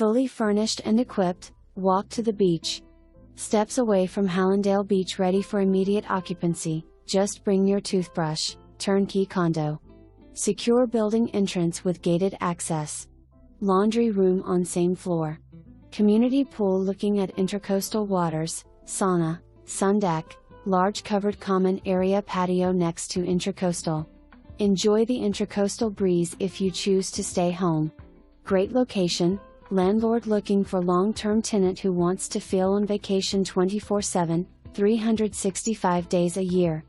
Fully furnished and equipped, walk to the beach. Steps away from Hallandale Beach, ready for immediate occupancy. Just bring your toothbrush. Turnkey condo. Secure building entrance with gated access. Laundry room on same floor. Community pool looking at Intercoastal waters, sauna, sundeck, large covered common area patio next to Intracoastal. Enjoy the Intracoastal breeze if you choose to stay home. Great location, landlord looking for long-term tenant who wants to feel on vacation 24/7, 365 days a year.